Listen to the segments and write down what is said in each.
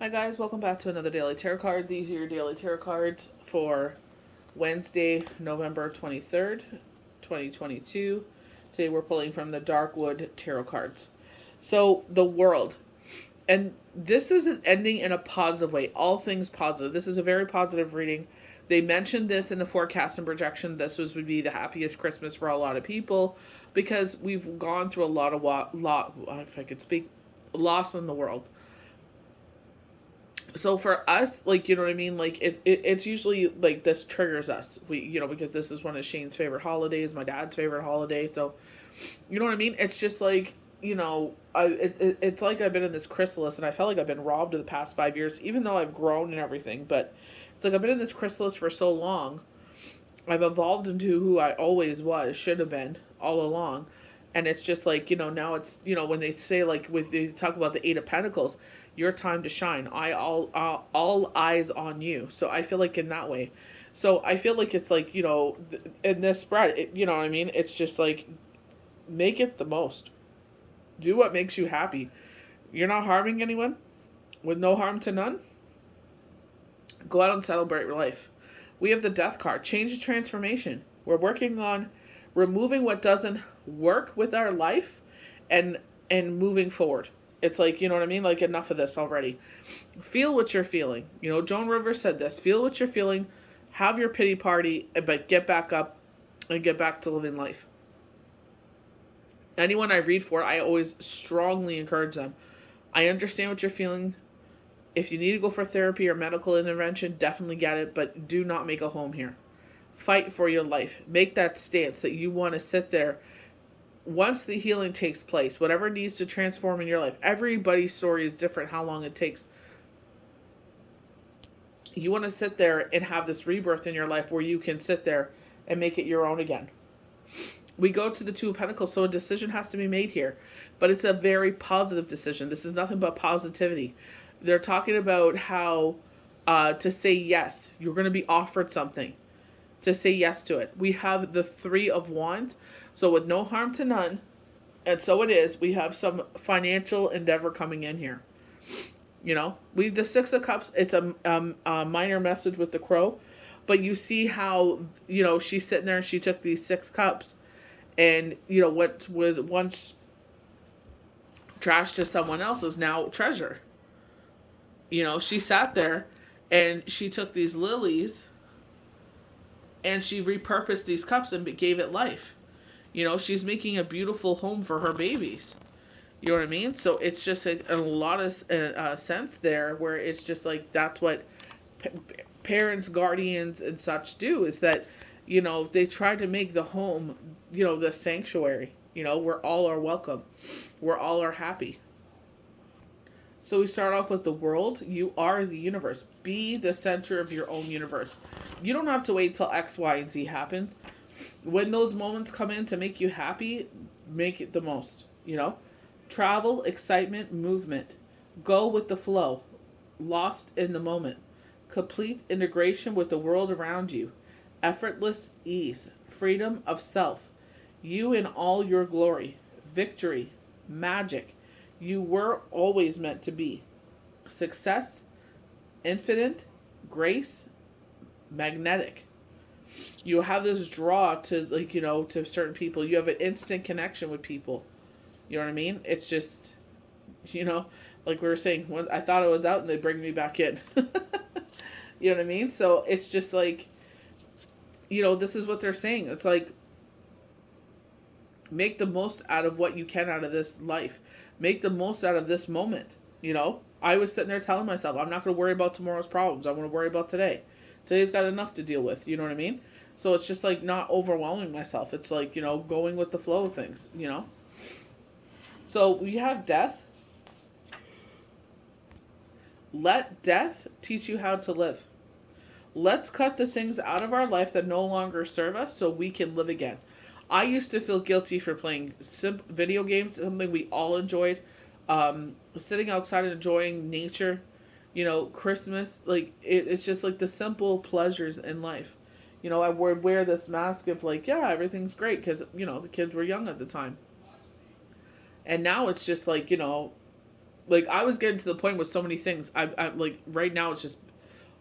Hi guys, welcome back to another daily tarot card. These are your daily tarot cards for Wednesday, November 23rd, 2022. Today we're pulling from the Darkwood tarot cards. So, the world. And this isn't ending in a positive way. All things positive. This is a very positive reading. They mentioned this in the forecast and projection. Would be the happiest Christmas for a lot of people because we've gone through a lot of if I could speak, loss in the world. So for us, like, you know what I mean? Like, it's usually, like, this triggers us. Because this is one of Shane's favorite holidays, my dad's favorite holiday. So, you know what I mean? It's just like, it's like I've been in this chrysalis and I felt like I've been robbed in the past 5 years, even though I've grown and everything. But it's like I've been in this chrysalis for so long. I've evolved into who I always was, should have been, all along. And it's just like, now it's, when they say, like, they talk about the Eight of Pentacles, your time to shine. All eyes on you. So I feel like in that way. So I feel like it's like, in this spread, you know what I mean? It's just like, make it the most. Do what makes you happy. You're not harming anyone with no harm to none. Go out and celebrate your life. We have the Death card. Change and transformation. We're working on removing what doesn't work with our life and moving forward. It's like, you know what I mean? Like, enough of this already. Feel what you're feeling. Joan Rivers said this. Feel what you're feeling. Have your pity party, but get back up and get back to living life. Anyone I read for, I always strongly encourage them. I understand what you're feeling. If you need to go for therapy or medical intervention, definitely get it, but do not make a home here. Fight for your life. Make that stance that you want to sit there. Once the healing takes place, whatever needs to transform in your life, everybody's story is different, how long it takes. You want to sit there and have this rebirth in your life where you can sit there and make it your own again. We go to the Two of Pentacles, so a decision has to be made here. But it's a very positive decision. This is nothing but positivity. They're talking about how to say yes. You're going to be offered something. To say yes to it. We have the Three of Wands. So with no harm to none, and so it is, we have some financial endeavor coming in here. We have the Six of Cups. It's a minor message with the crow. But you see how, she's sitting there and she took these 6 cups. And, what was once trash to someone else is now treasure. She sat there and she took these lilies and she repurposed these cups and gave it life. She's making a beautiful home for her babies. You know what I mean? So it's just a lot of sense there where it's just like that's what parents, guardians, and such do is that, they try to make the home, the sanctuary, where all are welcome, where all are happy. So we start off with the world. You are the universe. Be the center of your own universe. You don't have to wait till X, Y, and Z happens. When those moments come in to make you happy, make it the most, Travel, excitement, movement. Go with the flow. Lost in the moment. Complete integration with the world around you. Effortless ease. Freedom of self. You in all your glory. Victory. Magic. You were always meant to be. Success, infinite, grace, magnetic. You have this draw to, to certain people. You have an instant connection with people. You know what I mean? It's just, like we were saying, when I thought I was out and they bring me back in. You know what I mean? So it's just like, this is what they're saying. It's like, make the most out of what you can out of this life. Make the most out of this moment. I was sitting there telling myself, I'm not going to worry about tomorrow's problems. I'm going to worry about today. Today's got enough to deal with. You know what I mean? So it's just like not overwhelming myself. It's like, going with the flow of things, So we have death. Let death teach you how to live. Let's cut the things out of our life that no longer serve us so we can live again. I used to feel guilty for playing video games, something we all enjoyed. Sitting outside and enjoying nature, Christmas. Like, it's just like the simple pleasures in life. I would wear this mask of like, yeah, everything's great because, the kids were young at the time. And now it's just like, Like, I was getting to the point with so many things. I'm like, right now it's just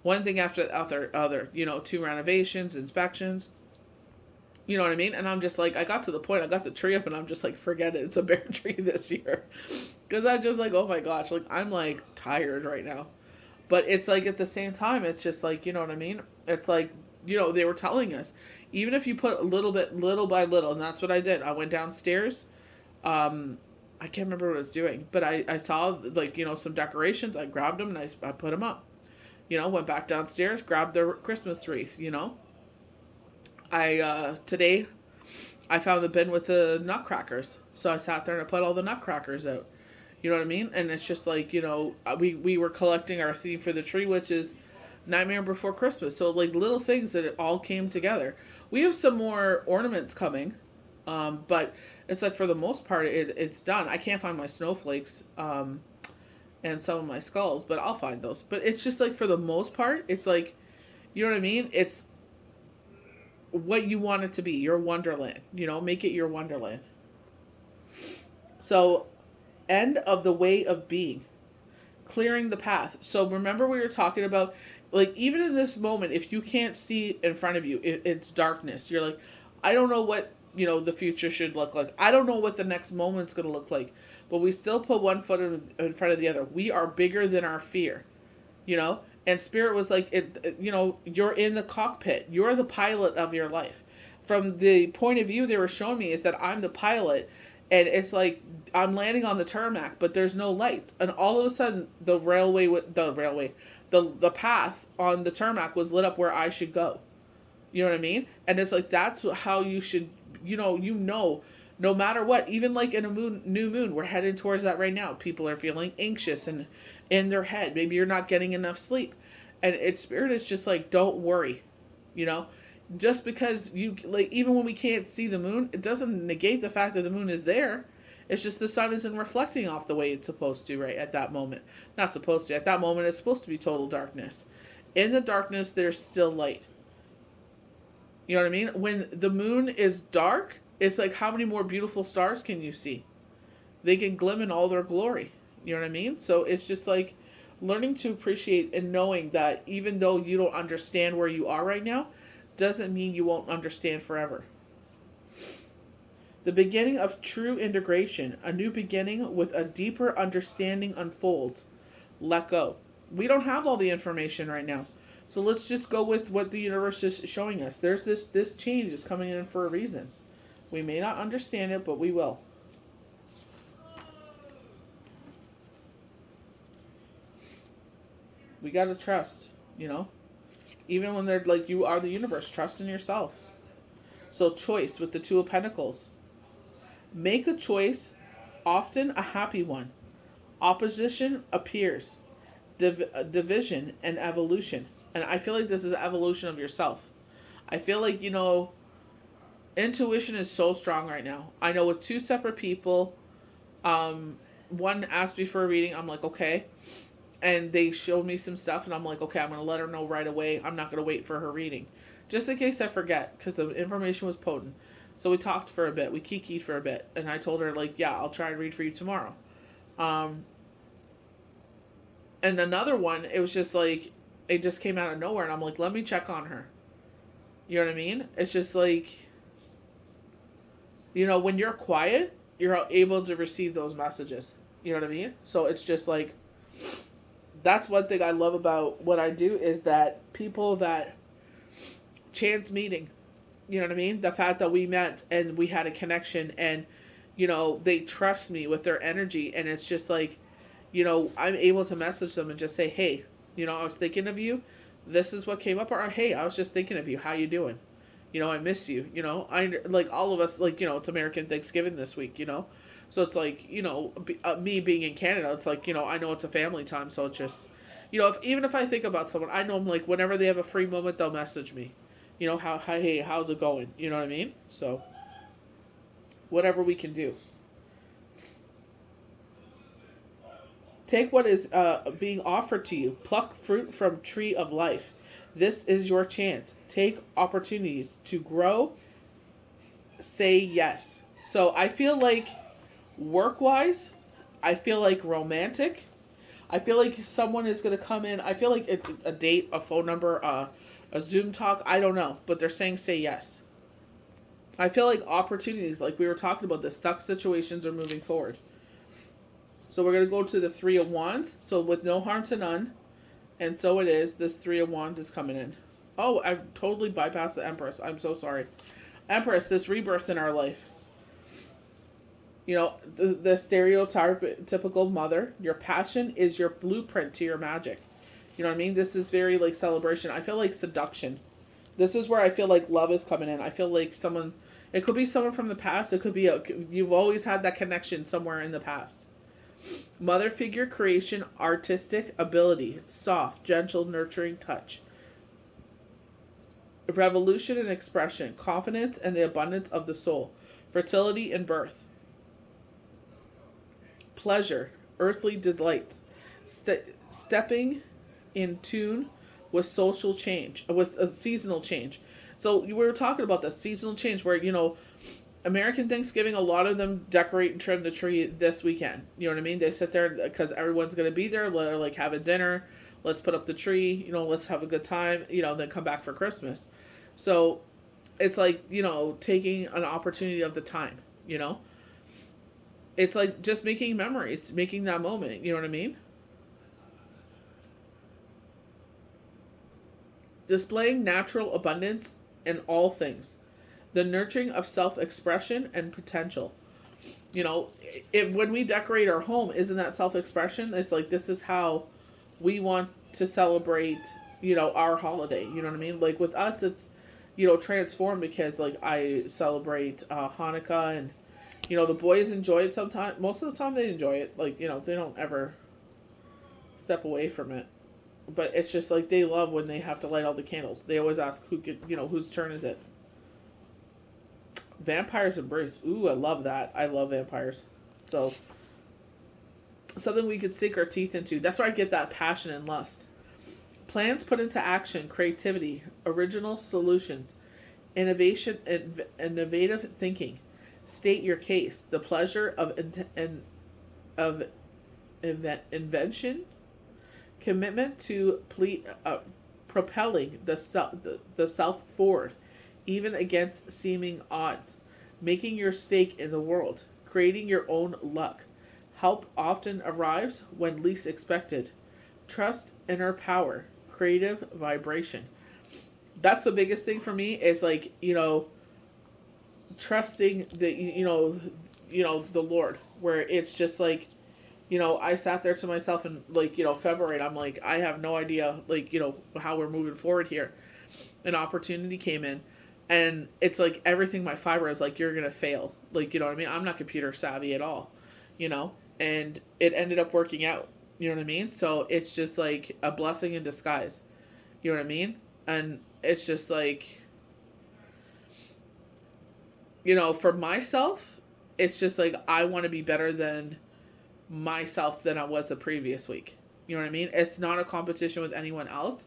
one thing after the other. 2 renovations, inspections. You know what I mean? And I'm just like, I got to the point, I got the tree up and I'm just like, forget it. It's a bare tree this year. Because I'm just like, oh my gosh, like, I'm like tired right now. But it's like, at the same time, it's just like, you know what I mean? It's like, they were telling us, even if you put a little bit, little by little, and that's what I did. I went downstairs. I can't remember what I was doing, but I saw, like, some decorations. I grabbed them and I put them up. Went back downstairs, grabbed the Christmas wreath, today, I found the bin with the nutcrackers. So I sat there and I put all the nutcrackers out. You know what I mean? And it's just like, we were collecting our theme for the tree, which is Nightmare Before Christmas. So, like, little things that it all came together. We have some more ornaments coming, but it's like, for the most part, it's done. I can't find my snowflakes and some of my skulls, but I'll find those. But it's just like, for the most part, it's like, you know what I mean? It's what you want it to be, your wonderland. Make it your wonderland. So, end of the way of being. Clearing the path. So remember, we were talking about, like, even in this moment, if you can't see in front of you, it's darkness. You're like, I don't know what, the future should look like. I don't know what the next moment's going to look like. But we still put one foot in front of the other. We are bigger than our fear. And Spirit was like, you're in the cockpit. You're the pilot of your life. From the point of view they were showing me is that I'm the pilot. And it's like, I'm landing on the tarmac, but there's no light. And all of a sudden, the path on the tarmac was lit up where I should go. You know what I mean? And it's like, that's how you should, no matter what, even like in a new moon, we're headed towards that right now. People are feeling anxious and in their head. Maybe you're not getting enough sleep. And Spirit is just like, don't worry, just because even when we can't see the moon, it doesn't negate the fact that the moon is there. It's just the sun isn't reflecting off the way it's supposed to right at that moment. Not supposed to. At that moment, it's supposed to be total darkness. In the darkness, there's still light. You know what I mean? When the moon is dark, it's like, how many more beautiful stars can you see? They can gleam in all their glory. You know what I mean? So it's just like learning to appreciate and knowing that even though you don't understand where you are right now, doesn't mean you won't understand forever. The beginning of true integration, a new beginning with a deeper understanding unfolds. Let go. We don't have all the information right now. So let's just go with what the universe is showing us. There's this change is coming in for a reason. We may not understand it, but we will. We got to trust, Even when they're like, you are the universe, trust in yourself. So choice with the Two of Pentacles. Make a choice, often a happy one. Opposition appears. Division and evolution. And I feel like this is an evolution of yourself. I feel like, intuition is so strong right now. I know with 2 separate people, one asked me for a reading. I'm like, okay. And they showed me some stuff, and I'm like, okay, I'm going to let her know right away. I'm not going to wait for her reading. Just in case I forget, because the information was potent. So we talked for a bit. We kikied for a bit. And I told her, like, yeah, I'll try and read for you tomorrow. And another one, it was just like, it just came out of nowhere. And I'm like, let me check on her. You know what I mean? It's just like, when you're quiet, you're able to receive those messages. You know what I mean? So it's just like, that's one thing I love about what I do is that people that chance meeting, you know what I mean? The fact that we met and we had a connection and, they trust me with their energy. And it's just like, I'm able to message them and just say, hey, I was thinking of you. This is what came up. Or, hey, I was just thinking of you. How you doing? I miss you. I like all of us, like, it's American Thanksgiving this week, So it's like, me being in Canada, it's like, I know it's a family time. So it's just, even if I think about someone, I know I'm like, whenever they have a free moment, they'll message me. Hey, how's it going? You know what I mean? So whatever we can do. Take what is being offered to you. Pluck fruit from tree of life. This is your chance. Take opportunities to grow. Say yes. So I feel like work-wise, I feel like romantic. I feel like someone is going to come in. I feel like a date, a phone number, a Zoom talk. I don't know, but they're saying say yes. I feel like opportunities, like we were talking about, the stuck situations are moving forward. So we're going to go to the Three of Wands. So with no harm to none, and so it is, this Three of Wands is coming in. Oh, I totally bypassed the Empress. I'm so sorry. Empress, this rebirth in our life. You know, the stereotypical mother. Your passion is your blueprint to your magic. You know what I mean? This is very like celebration. I feel like seduction. This is where I feel like love is coming in. I feel like someone, it could be someone from the past. It could be, you've always had that connection somewhere in the past. Mother figure creation, artistic ability, soft, gentle, nurturing touch. Revolution and expression, confidence and the abundance of the soul. Fertility and birth. Pleasure, earthly delights. Stepping in tune with social change, with a seasonal change. So we were talking about the seasonal change where, you know, American Thanksgiving, a lot of them decorate and trim the tree this weekend. You know what I mean? They sit there because everyone's going to be there. They're like, have a dinner. Let's put up the tree. You know, let's have a good time. You know, then come back for Christmas. So it's like, you know, taking an opportunity of the time, you know? It's like just making memories, making that moment. You know what I mean? Displaying natural abundance in all things. The nurturing of self-expression and potential. You know, when we decorate our home, isn't that self-expression? It's like, this is how we want to celebrate, you know, our holiday. You know what I mean? Like with us, it's, you know, transformed because like I celebrate Hanukkah, and, you know, the boys enjoy it sometimes. Most of the time they enjoy it. Like, you know, they don't ever step away from it. But it's just like they love when they have to light all the candles. They always ask who could, you know, whose turn is it? Vampires embrace. Ooh, I love that. I love vampires. So, something we could sink our teeth into. That's where I get that passion and lust. Plans put into action, creativity, original solutions, innovation, innovative thinking. State your case. The pleasure of invention, commitment to propelling the self forward, even against seeming odds, making your stake in the world, creating your own luck. Help often arrives when least expected. Trust inner power, creative vibration. That's the biggest thing for me is like, you know, trusting the, you know, the Lord, where it's just like, you know, I sat there to myself in like, you know, February, and I'm like, I have no idea, like, you know, how we're moving forward here. An opportunity came in, and it's like everything, my fiber is like, you're going to fail. Like, you know what I mean? I'm not computer savvy at all, you know, and it ended up working out. You know what I mean? So it's just like a blessing in disguise. You know what I mean? And it's just like, you know, for myself, it's just like, I want to be better than myself than I was the previous week. You know what I mean? It's not a competition with anyone else.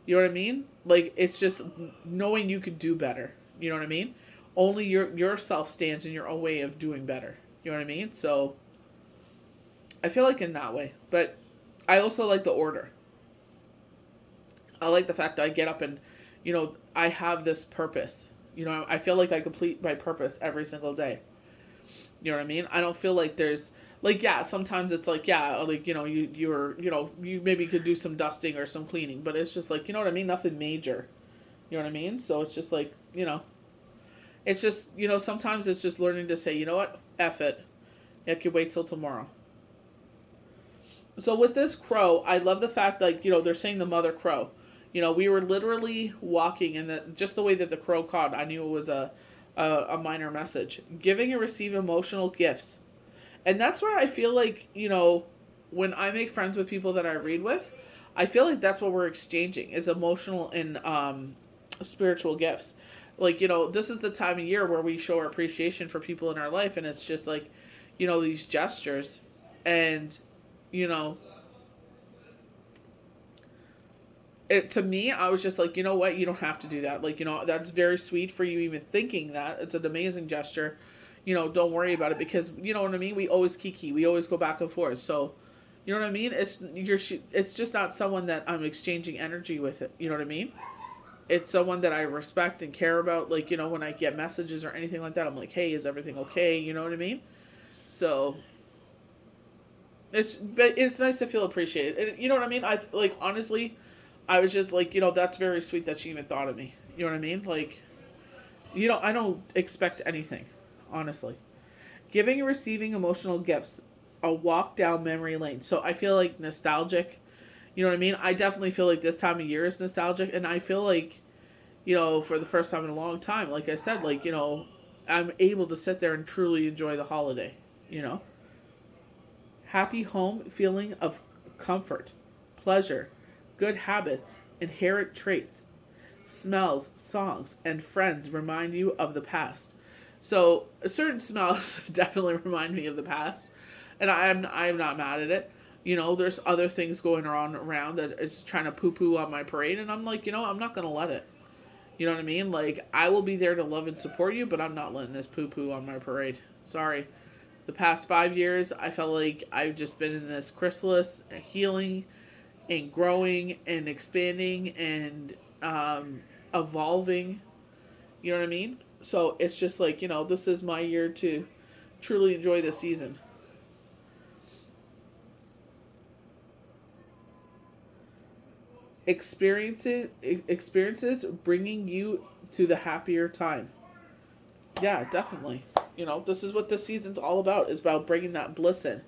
You know what I mean? Like, it's just knowing you could do better. You know what I mean? Only yourself stands in your own way of doing better. You know what I mean? So I feel like in that way. But I also like the order. I like the fact that I get up and, you know, I have this purpose. You know, I feel like I complete my purpose every single day. You know what I mean? I don't feel like there's, like, yeah, sometimes it's like, yeah, like, you know, you're, you know, you maybe could do some dusting or some cleaning, but it's just like, you know what I mean? Nothing major. You know what I mean? So it's just like, you know, it's just, you know, sometimes it's just learning to say, you know what? F it. I can wait till tomorrow. So with this crow, I love the fact, like, you know, they're saying the mother crow. You know, we were literally walking, and just the way that the crow cawed, I knew it was a minor message. Giving and receive emotional gifts. And that's where I feel like, you know, when I make friends with people that I read with, I feel like that's what we're exchanging is emotional and spiritual gifts. Like, you know, this is the time of year where we show our appreciation for people in our life, and it's just like, you know, these gestures. And, you know, to me, I was just like, you know what? You don't have to do that. Like, you know, that's very sweet for you even thinking that. It's an amazing gesture. don't worry about it, because you know what I mean. We always kiki, we always go back and forth. So, you know what I mean. It's just not someone that I'm exchanging energy with. It. You know what I mean. It's someone that I respect and care about. Like, when I get messages or anything like that, I'm like, hey, is everything okay? You know what I mean. So but it's nice to feel appreciated. And you know what I mean. I like honestly, I was just like, that's very sweet that she even thought of me. You know what I mean. Like, I don't expect anything, honestly. Giving and receiving emotional gifts, a walk down memory lane. So I feel like nostalgic. You know what I mean? I definitely feel like this time of year is nostalgic, and I feel like, for the first time in a long time, like I said, like, I'm able to sit there and truly enjoy the holiday, you know? Happy home feeling of comfort, pleasure, good habits, inherent traits, smells, songs, and friends remind you of the past. So certain smells definitely remind me of the past, and I'm not mad at it. There's other things going on around that it's trying to poo poo on my parade, and I'm like, I'm not gonna let it. You know what I mean? Like, I will be there to love and support you, but I'm not letting this poo poo on my parade. Sorry. The past 5 years, I felt like I've just been in this chrysalis, healing and growing and expanding and evolving. You know what I mean? So it's just like, this is my year to truly enjoy the season. Experiences bringing you to the happier time. Yeah, definitely. This is what this season's all about. Is about bringing that bliss in,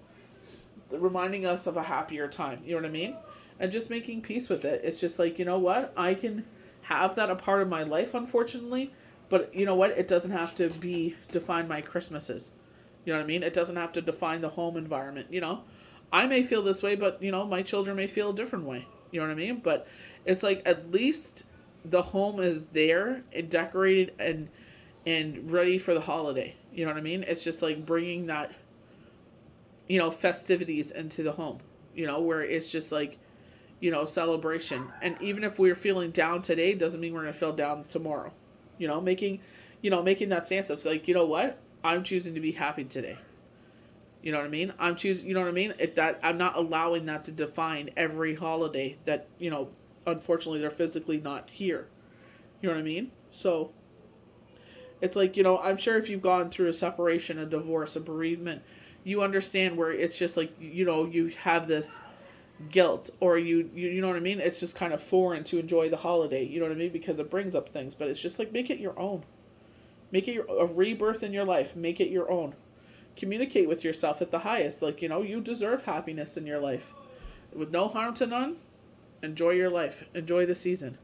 reminding us of a happier time. You know what I mean? And just making peace with it. It's just like, what? I can have that a part of my life, unfortunately, but you know what? It doesn't have to define my Christmases. You know what I mean? It doesn't have to define the home environment. I may feel this way, but my children may feel a different way. You know what I mean? But it's like, at least the home is there and decorated and ready for the holiday. You know what I mean? It's just like bringing that, festivities into the home, where it's just like, celebration. And even if we're feeling down today, doesn't mean we're going to feel down tomorrow. Making that stance of like, what? I'm choosing to be happy today. You know what I mean? You know what I mean? That I'm not allowing that to define every holiday that, unfortunately they're physically not here. You know what I mean? So it's like, I'm sure if you've gone through a separation, a divorce, a bereavement, you understand where it's just like, you have this guilt, or you know what I mean? It's just kind of foreign to enjoy the holiday, you know what I mean? Because it brings up things, but it's just like, make it your own. Make it a rebirth in your life. Make it your own. Communicate with yourself at the highest. Like, you deserve happiness in your life. With no harm to none, enjoy your life. Enjoy the season.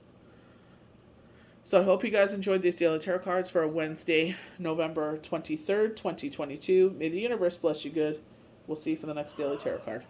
So I hope you guys enjoyed these daily tarot cards for Wednesday, November 23rd, 2022. May the universe bless you good. We'll see you for the next daily tarot card.